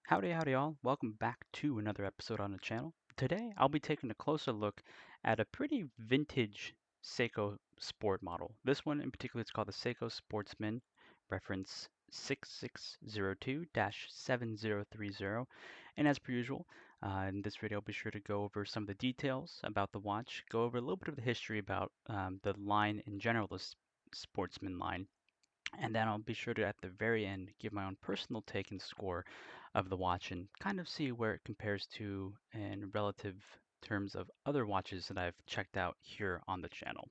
Howdy, y'all. Welcome back to another episode on the channel. Today, I'll be taking a closer look at a pretty vintage Seiko sport model. This one in particular is called the Seiko Sportsman, reference 6602-7030. And as per usual, in this video, I'll be sure to go over some of the details about the watch, go over a little bit of the history about the line in general, the Sportsman line, and then I'll be sure to, at the very end, give my own personal take and score of the watch and kind of see where it compares to in relative terms of other watches that I've checked out here on the channel.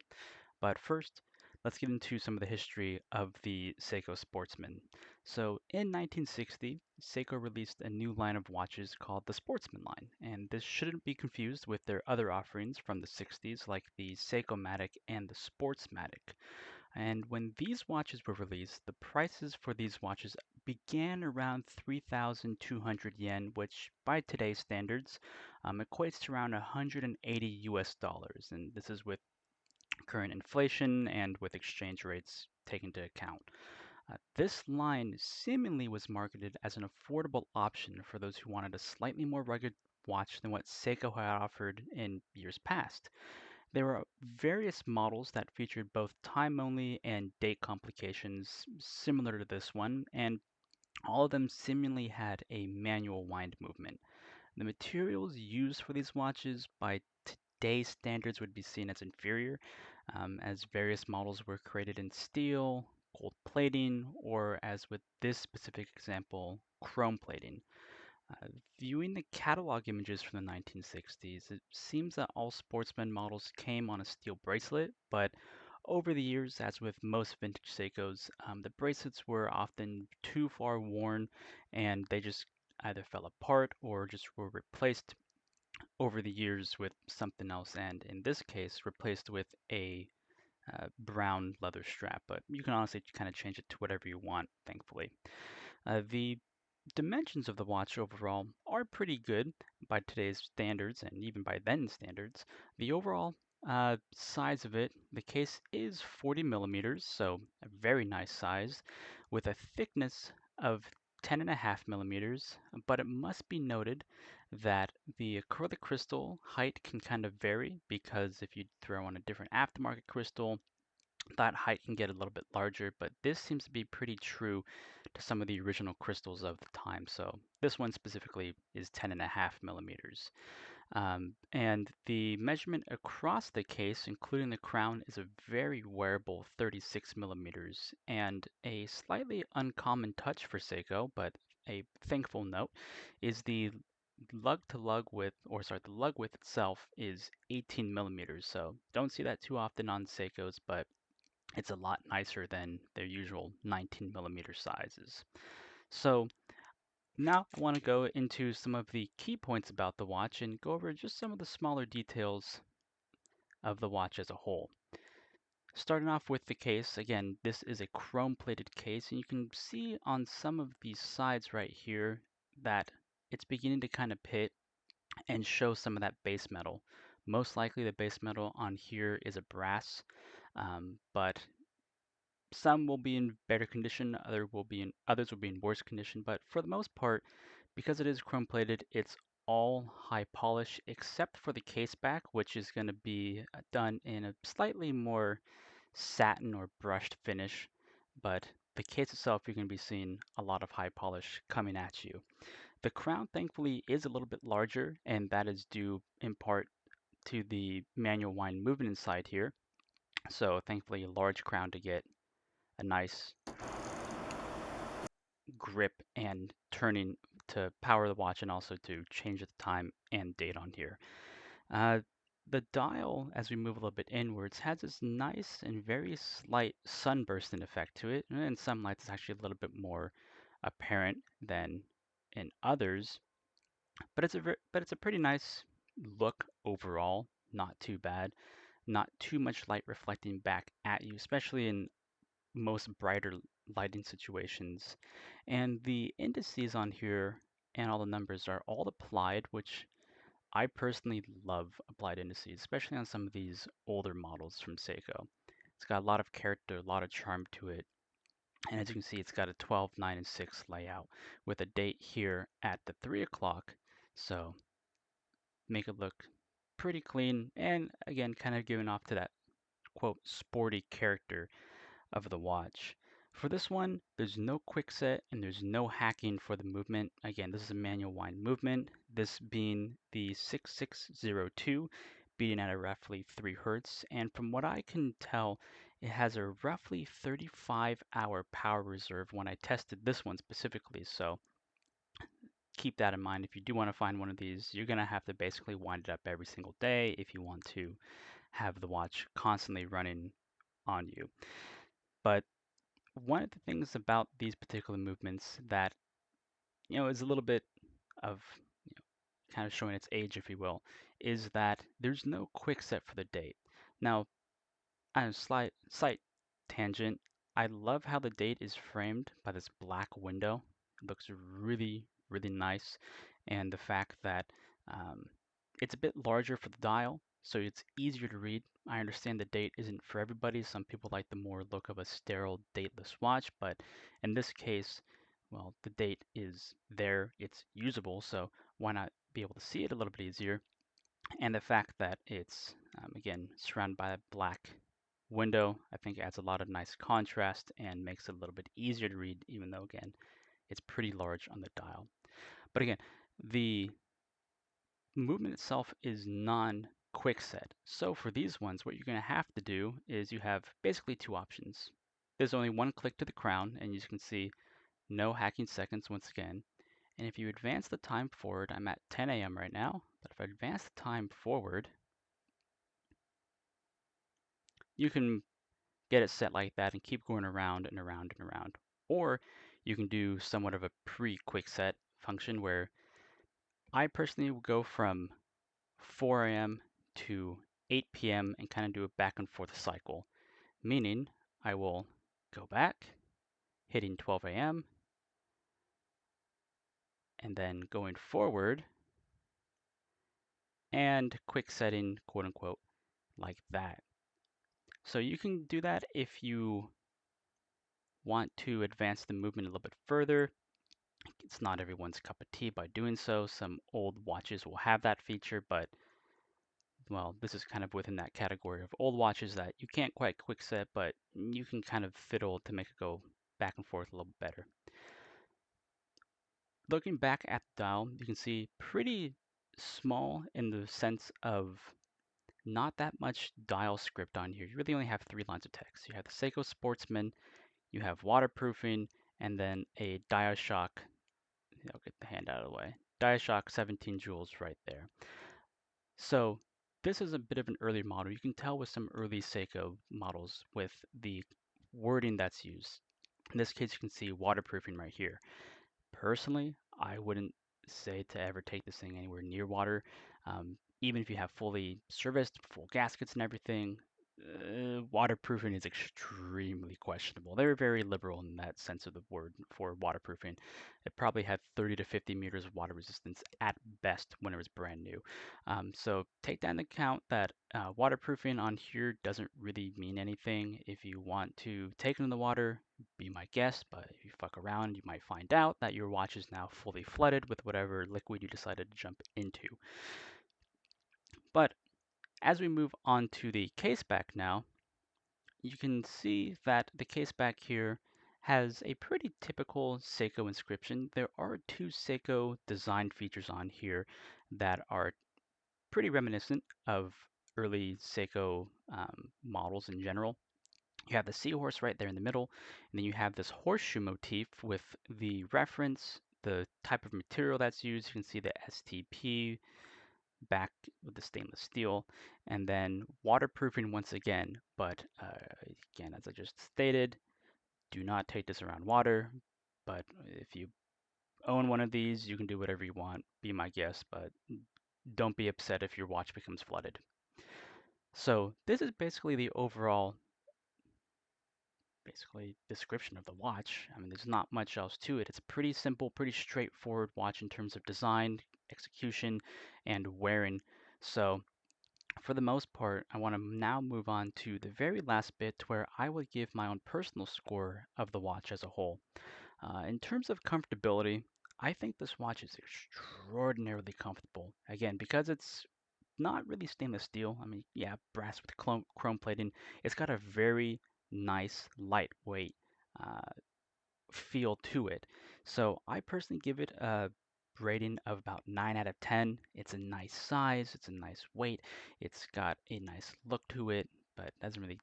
But first, let's get into some of the history of the Seiko Sportsman. So in 1960, Seiko released a new line of watches called the Sportsman line, and this shouldn't be confused with their other offerings from the 60s like the Seiko-matic and the Sportsmatic. And when these watches were released, the prices for these watches began around 3,200 yen, which by today's standards equates to around 180 US dollars. And this is with current inflation and with exchange rates taken into account. This line seemingly was marketed as an affordable option for those who wanted a slightly more rugged watch than what Seiko had offered in years past. There were various models that featured both time-only and date complications similar to this one, and all of them seemingly had a manual wind movement. The materials used for these watches by today's standards would be seen as inferior, as various models were created in steel, gold plating, or as with this specific example, chrome plating. Uh, Viewing the catalog images from the 1960s, it seems that all Sportsman models came on a steel bracelet, but over the years, as with most vintage Seikos, the bracelets were often too far worn and they just either fell apart or just were replaced over the years with something else, and in this case, replaced with a brown leather strap. But you can honestly kind of change it to whatever you want, thankfully. The dimensions of the watch overall are pretty good by today's standards and even by then standards. The overall size of it, the case is 40 millimeters, so a very nice size, with a thickness of 10.5 millimeters. But it must be noted that the acrylic crystal height can kind of vary because if you throw on a different aftermarket crystal, that height can get a little bit larger, but this seems to be pretty true to some of the original crystals of the time. So this one specifically is 10.5 millimeters. And the measurement across the case, including the crown, is a very wearable 36 millimeters. And a slightly uncommon touch for Seiko, but a thankful note, is the lug to lug width, or sorry, the lug width itself is 18 millimeters. So don't see that too often on Seikos, but it's a lot nicer than their usual 19 millimeter sizes. So now I want to go into some of the key points about the watch and go over just some of the smaller details of the watch as a whole. Starting off with the case, again, this is a chrome plated case, and you can see on some of these sides right here that it's beginning to kind of pit and show some of that base metal. Most likely the base metal on here is a brass, but some will be in better condition, others will be in worse condition, but for the most part, because it is chrome plated, it's all high polish except for the case back, which is going to be done in a slightly more satin or brushed finish, but the case itself, you're going to be seeing a lot of high polish coming at you. The crown, thankfully, is a little bit larger, and that is due in part to the manual wind movement inside here. So thankfully, a large crown to get a nice grip and turning to power the watch and also to change the time and date on here. Uh, the dial, as we move a little bit inwards, has this nice and very slight sunbursting effect to it. And in some lights, it's actually a little bit more apparent than in others. But it's a pretty nice look overall. Not too bad. Not too much light reflecting back at you, especially in most brighter lighting situations. And the indices on here and all the numbers are all applied, which I personally love applied indices, especially on some of these older models from Seiko. It's got a lot of character, a lot of charm to it. And as you can see, it's got a 12, 9, and 6 layout with a date here at the 3 o'clock. So make it look pretty clean and again, kind of giving off to that quote sporty character of the watch. For this one, there's no quick set and there's no hacking for the movement. Again, this is a manual wind movement, this being the 6602, beating at a roughly 3 hertz. And from what I can tell, it has a roughly 35-hour power reserve when I tested this one specifically. So keep that in mind. If you do want to find one of these, you're going to have to basically wind it up every single day if you want to have the watch constantly running on you. But one of the things about these particular movements that is a little bit of kind of showing its age, if you will, is that there's no quick set for the date. Now, on a slight tangent, I love how the date is framed by this black window. It looks really, really nice, and the fact that um, it's a bit larger for the dial, so it's easier to read. I understand the date isn't for everybody. Some people like the more look of a sterile dateless watch, but in this case, well, the date is there, it's usable, so why not be able to see it a little bit easier? And the fact that it's, again, surrounded by a black window, I think adds a lot of nice contrast and makes it a little bit easier to read, even though, again, it's pretty large on the dial. But again, the movement itself is non-quick set. So for these ones, what you're going to have to do is you have basically two options. There's only one click to the crown, and you can see no hacking seconds once again. And if you advance the time forward, I'm at 10 a.m. right now, but if I advance the time forward, you can get it set like that and keep going around and around and around. Or you can do somewhat of a pre-quick set function where I personally will go from 4 a.m. to 8 p.m. and kind of do a back and forth cycle, meaning I will go back, hitting 12 a.m., and then going forward and quick setting, quote unquote, like that. So you can do that if you want to advance the movement a little bit further. It's not everyone's cup of tea by doing so. Some old watches will have that feature, but well, this is kind of within that category of old watches that you can't quite quick set, but you can kind of fiddle to make it go back and forth a little bit better. Looking back at the dial, you can see pretty small in the sense of not that much dial script on here. You really only have 3 lines of text. You have the Seiko Sportsman, you have waterproofing, and then a DialShock. I'll get the hand out of the way. DialShock 17 joules right there. So this is a bit of an early model. You can tell with some early Seiko models with the wording that's used. In this case, you can see waterproofing right here. Personally, I wouldn't say to ever take this thing anywhere near water. Even if you have fully serviced, full gaskets and everything, waterproofing is extremely questionable. They were very liberal in that sense of the word for waterproofing. It probably had 30 to 50 meters of water resistance at best when it was brand new. So take that into account that waterproofing on here doesn't really mean anything. If you want to take it in the water, be my guest, but if you fuck around, you might find out that your watch is now fully flooded with whatever liquid you decided to jump into. But as we move on to the case back now, you can see that the case back here has a pretty typical Seiko inscription. There are two Seiko design features on here that are pretty reminiscent of early Seiko models in general. You have the seahorse right there in the middle, and then you have this horseshoe motif with the reference, the type of material that's used. You can see the STP back with the stainless steel, and then waterproofing once again. But again, as I just stated, do not take this around water. But if you own one of these, you can do whatever you want. Be my guest, but don't be upset if your watch becomes flooded. So this is basically the overall description of the watch. I mean, there's not much else to it. It's a pretty simple, pretty straightforward watch in terms of design, execution, and wearing. So For the most part, I want to now move on to the very last bit where I would give my own personal score of the watch as a whole. In terms of comfortability, I think this watch is extraordinarily comfortable. Again, because it's not really stainless steel. I mean, yeah, brass with chrome plating. It's got a very nice, lightweight uh, feel to it. So I personally give it a rating of about 9 out of 10. It's a nice size, it's a nice weight, it's got a nice look to it, but doesn't really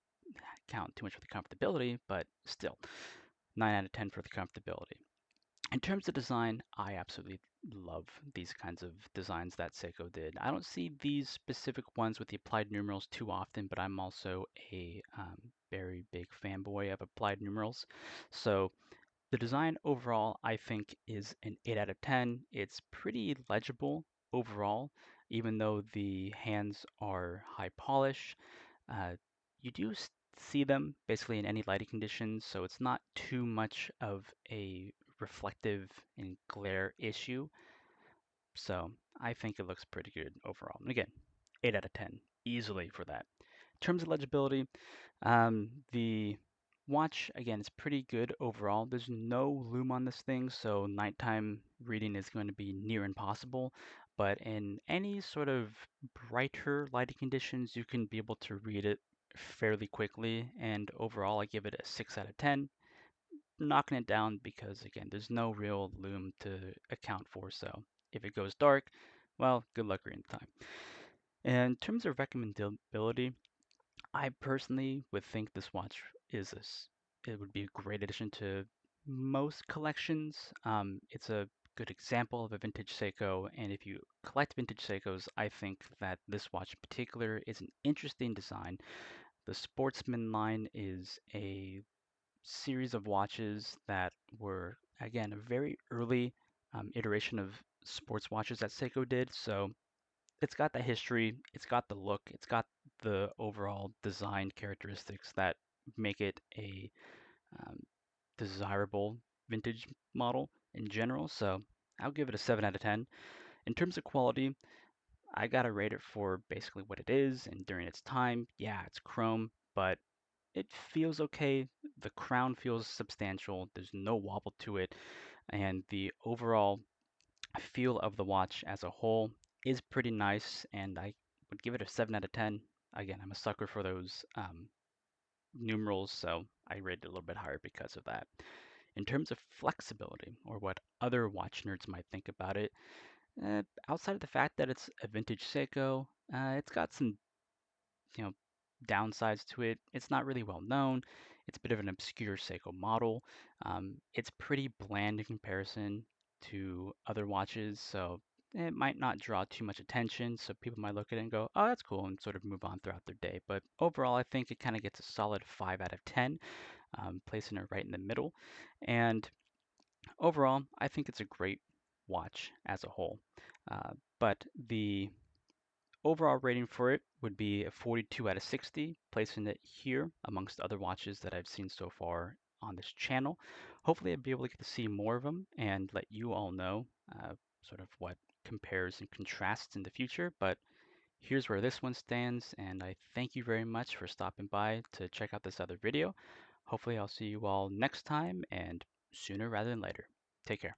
count too much for the comfortability, but still, 9 out of 10 for the comfortability. In terms of design, I absolutely love these kinds of designs that Seiko did. I don't see these specific ones with the applied numerals too often, but I'm also a very big fanboy of applied numerals. So the design overall, I think, is an 8 out of 10. It's pretty legible overall, even though the hands are high polish. Uh, you do see them basically in any lighting conditions, so it's not too much of a reflective and glare issue. So I think it looks pretty good overall. And again, 8 out of 10, easily for that. In terms of legibility, the watch, again, is pretty good overall. There's no lume on this thing, so nighttime reading is going to be near impossible. But in any sort of brighter lighting conditions, you can be able to read it fairly quickly. And overall, I give it a 6 out of 10, knocking it down because, again, there's no real lume to account for. So if it goes dark, well, good luck reading time. And in terms of recommendability, I personally would think this watch it would be a great addition to most collections. It's a good example of a vintage Seiko, and if you collect vintage Seikos, I think that this watch in particular is an interesting design. The Sportsman line is a series of watches that were, again, a very early iteration of sports watches that Seiko did. So it's got the history, it's got the look, it's got the overall design characteristics that make it a um, desirable vintage model in general. So I'll give it a 7 out of 10. In terms of quality, I gotta rate it for basically what it is and during its time. Yeah, it's chrome, but it feels okay. The crown feels substantial. There's no wobble to it, and the overall feel of the watch as a whole is pretty nice, and I would give it a 7 out of 10. Again, I'm a sucker for those numerals, so I rate it a little bit higher because of that. In terms of flexibility, or what other watch nerds might think about it, outside of the fact that it's a vintage Seiko, it's got some you know, downsides to it. It's not really well known. It's a bit of an obscure Seiko model. It's pretty bland in comparison to other watches, so it might not draw too much attention. So people might look at it and go, "Oh, that's cool," and sort of move on throughout their day. But overall, I think it kind of gets a solid 5 out of 10, placing it right in the middle. And overall, I think it's a great watch as a whole. But the overall rating for it would be a 42 out of 60, placing it here amongst other watches that I've seen so far on this channel. Hopefully I'll be able to get to see more of them and let you all know sort of what compares and contrasts in the future. But here's where this one stands, and I thank you very much for stopping by to check out this other video. Hopefully I'll see you all next time and sooner rather than later. Take care.